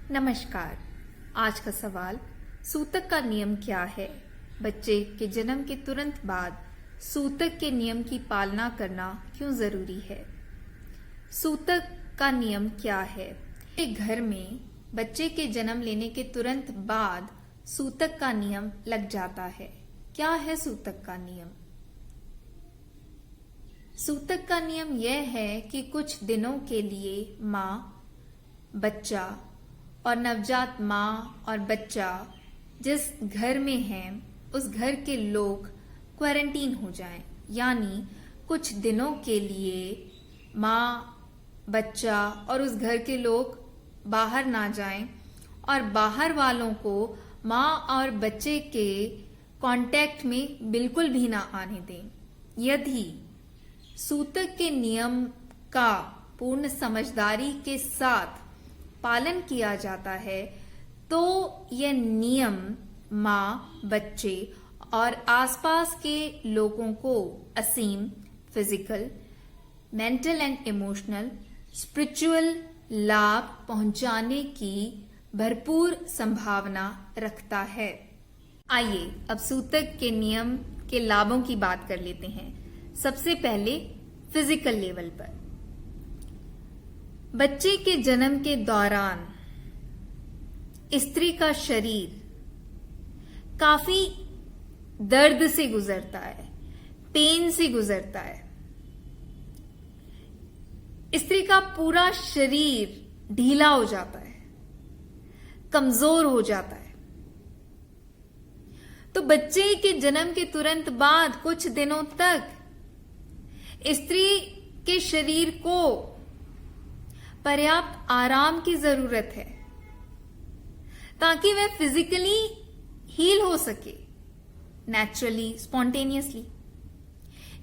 नमस्कार। आज का सवाल, सूतक का नियम क्या है? बच्चे के जन्म के तुरंत बाद सूतक के नियम की पालना करना क्यों जरूरी है? सूतक का नियम क्या है? एक घर में बच्चे के जन्म लेने के तुरंत बाद सूतक का नियम लग जाता है। क्या है सूतक का नियम? सूतक का नियम यह है कि कुछ दिनों के लिए माँ, बच्चा और नवजात माँ और बच्चा जिस घर में हैं उस घर के लोग क्वारंटीन हो जाएं, यानी कुछ दिनों के लिए माँ, बच्चा और उस घर के लोग बाहर ना जाएं और बाहर वालों को माँ और बच्चे के कांटेक्ट में बिल्कुल भी ना आने दें। यदि सूतक के नियम का पूर्ण समझदारी के साथ पालन किया जाता है तो यह नियम माँ, बच्चे और आसपास के लोगों को असीम physical, mental and emotional, spiritual लाभ पहुंचाने की भरपूर संभावना रखता है। आइए अब सूतक के नियम के लाभों की बात कर लेते हैं। सबसे पहले फिजिकल लेवल पर, बच्चे के जन्म के दौरान स्त्री का शरीर काफी दर्द से गुजरता है, पेन से गुजरता है। स्त्री का पूरा शरीर ढीला हो जाता है, कमजोर हो जाता है। तो बच्चे के जन्म के तुरंत बाद कुछ दिनों तक स्त्री के शरीर को पर्याप्त आराम की जरूरत है ताकि वह फिजिकली हील हो सके, नेचुरली, स्पॉन्टेनियसली।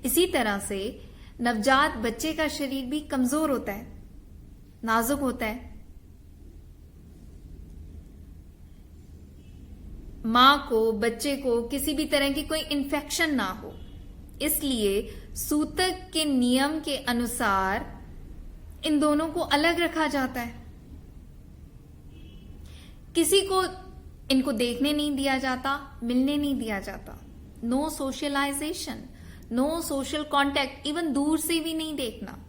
इसी तरह से नवजात बच्चे का शरीर भी कमजोर होता है, नाजुक होता है। मां को, बच्चे को किसी भी तरह की कोई इन्फेक्शन ना हो, इसलिए सूतक के नियम के अनुसार इन दोनों को अलग रखा जाता है। किसी को इनको देखने नहीं दिया जाता, मिलने नहीं दिया जाता। No socialisation, no social contact, even दूर से भी नहीं देखना।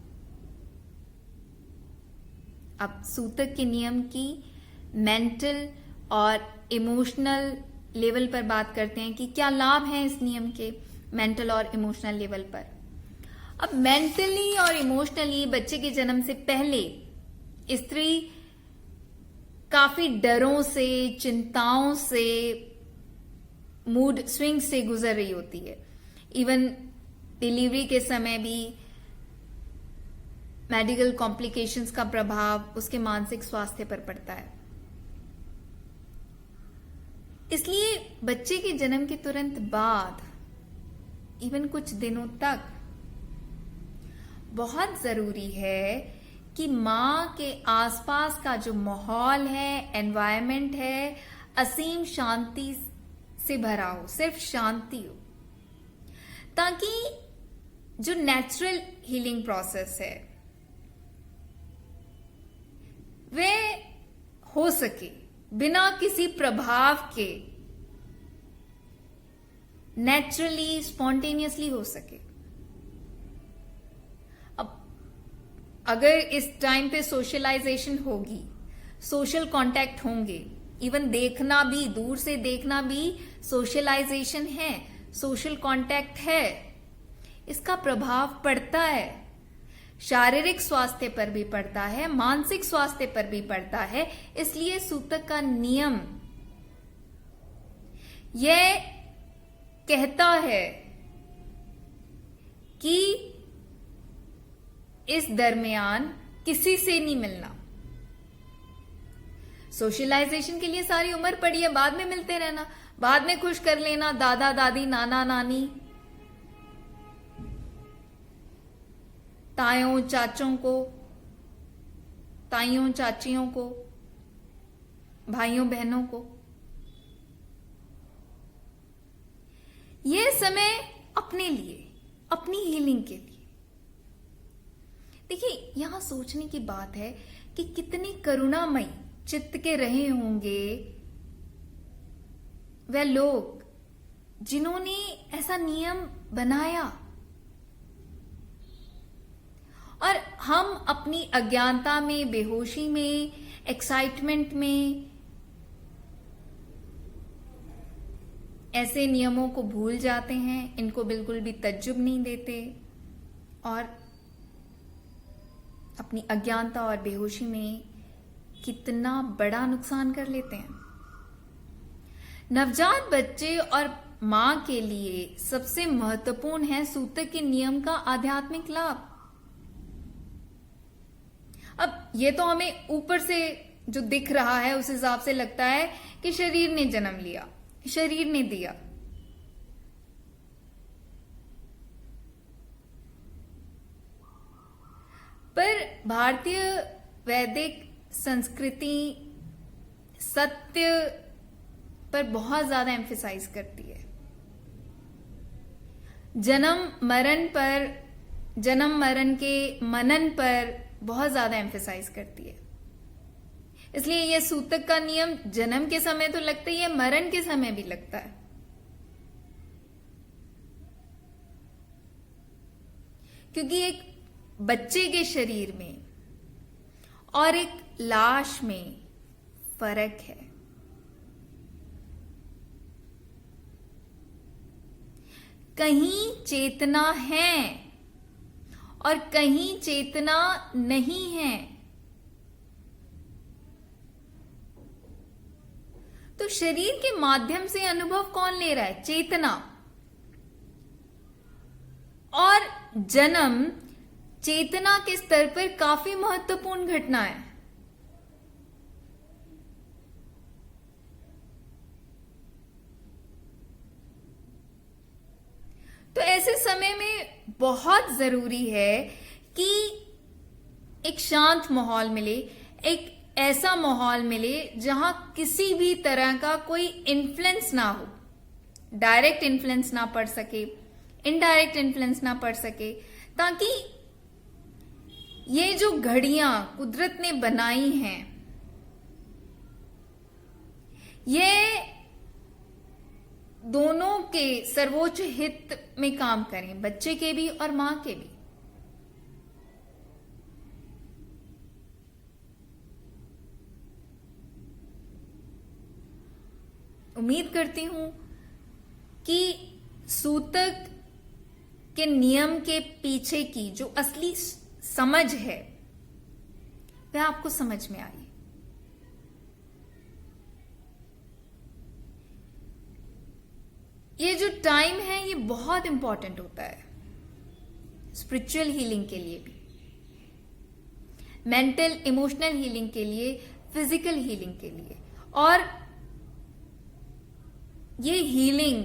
अब सूतक के नियम की मेंटल और इमोशनल लेवल पर बात करते हैं कि क्या लाभ हैं इस नियम के मेंटल और इमोशनल लेवल पर। अब मेंटली और इमोशनली बच्चे के जन्म से पहले स्त्री काफी डरों से, चिंताओं से, मूड स्विंग से गुजर रही होती है। इवन डिलीवरी के समय भी मेडिकल कॉम्प्लिकेशंस का प्रभाव उसके मानसिक स्वास्थ्य पर पड़ता है। इसलिए बच्चे के जन्म के तुरंत बाद इवन कुछ दिनों तक बहुत जरूरी है कि मां के आसपास का जो माहौल है, एनवायरनमेंट है, असीम शांति से भरा हो, सिर्फ शांति हो, ताकि जो नेचुरल हीलिंग प्रोसेस है वह हो सके बिना किसी प्रभाव के, नेचुरली, स्पॉन्टेनियसली हो सके। अगर इस टाइम पे सोशलाइजेशन होगी, सोशल कांटेक्ट होंगे, इवन देखना भी, दूर से देखना भी सोशलाइजेशन है, सोशल कांटेक्ट है, इसका प्रभाव पड़ता है। शारीरिक स्वास्थ्य पर भी पड़ता है, मानसिक स्वास्थ्य पर भी पड़ता है। इसलिए सूतक का नियम यह कहता है कि इस दरमियान किसी से नहीं मिलना। सोशलाइजेशन के लिए सारी उम्र पड़ी है, बाद में मिलते रहना, बाद में खुश कर लेना दादा दादी, नाना नानी, तायों चाचों को, ताइयों चाचियों को, भाइयों बहनों को। यह समय अपने लिए, अपनी हीलिंग के लिए। देखिए, यहां सोचने की बात है कि कितनी करुणामयी चित्त के रहे होंगे वह लोग जिन्होंने ऐसा नियम बनाया, और हम अपनी अज्ञानता में, बेहोशी में, एक्साइटमेंट में ऐसे नियमों को भूल जाते हैं, इनको बिल्कुल भी तज्जुब नहीं देते और अपनी अज्ञानता और बेहोशी में कितना बड़ा नुकसान कर लेते हैं। नवजात बच्चे और मां के लिए सबसे महत्वपूर्ण है सूतक के नियम का आध्यात्मिक लाभ। अब ये तो हमें ऊपर से जो दिख रहा है उस हिसाब से लगता है कि शरीर ने जन्म लिया, शरीर ने दिया, पर भारतीय वैदिक संस्कृति सत्य पर बहुत ज्यादा एम्फेसाइज करती है। जन्म मरण के मनन पर बहुत ज्यादा एम्फेसाइज करती है। इसलिए यह सूतक का नियम जन्म के समय तो लगता ही है, मरण के समय भी लगता है। क्योंकि एक बच्चे के शरीर में और एक लाश में फर्क है। कहीं चेतना है और कहीं चेतना नहीं है। तो शरीर के माध्यम से अनुभव कौन ले रहा है? चेतना। और जन्म चेतना के स्तर पर काफी महत्वपूर्ण घटना है। तो ऐसे समय में बहुत जरूरी है कि एक शांत माहौल मिले, एक ऐसा माहौल मिले जहां किसी भी तरह का कोई इन्फ्लुएंस ना हो। डायरेक्ट इन्फ्लुएंस ना पड़ सके, इनडायरेक्ट इन्फ्लुएंस ना पड़ सके, ताकि ये जो घड़ियां कुदरत ने बनाई हैं ये दोनों के सर्वोच्च हित में काम करें, बच्चे के भी और मां के भी। उम्मीद करती हूं कि सूतक के नियम के पीछे की जो असली समझ है वह आपको समझ में आई। ये जो टाइम है ये बहुत इंपॉर्टेंट होता है स्पिरिचुअल हीलिंग के लिए भी, मेंटल इमोशनल हीलिंग के लिए, फिजिकल हीलिंग के लिए। और ये हीलिंग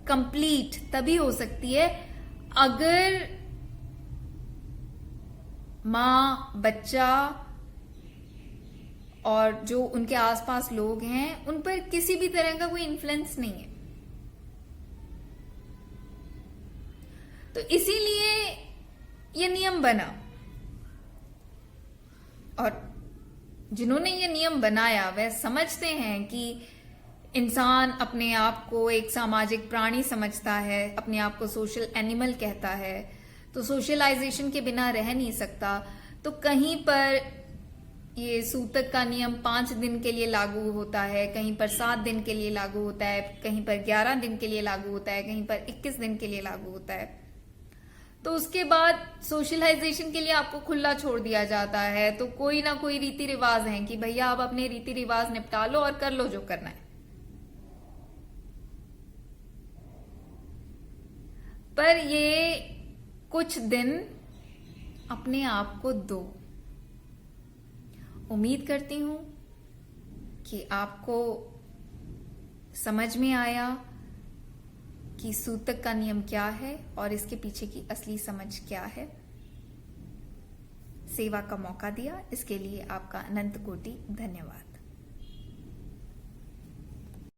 कंप्लीट तभी हो सकती है अगर मां, बच्चा और जो उनके आसपास लोग हैं उन पर किसी भी तरह का कोई इन्फ्लुएंस नहीं है। तो इसीलिए ये नियम बना, और जिन्होंने ये नियम बनाया वह समझते हैं कि इंसान अपने आप को एक सामाजिक प्राणी समझता है, अपने आप को सोशल एनिमल कहता है, तो सोशलाइजेशन के बिना रह नहीं सकता। तो कहीं पर ये सूतक का नियम 5 दिन के लिए लागू होता है, कहीं पर 7 दिन के लिए लागू होता है, कहीं पर 11 दिन के लिए लागू होता है, कहीं पर 21 दिन के लिए लागू होता है। तो उसके बाद सोशलाइजेशन के लिए आपको खुला छोड़ दिया जाता है। तो कोई ना कोई रीति रिवाज है कि भैया आप अपने रीति रिवाज निपटा लो और कर लो जो करना है। पर ये कुछ दिन अपने आप को दो। उम्मीद करती हूं कि आपको समझ में आया कि सूतक का नियम क्या है और इसके पीछे की असली समझ क्या है। सेवा का मौका दिया इसके लिए आपका अनंत कोटि धन्यवाद।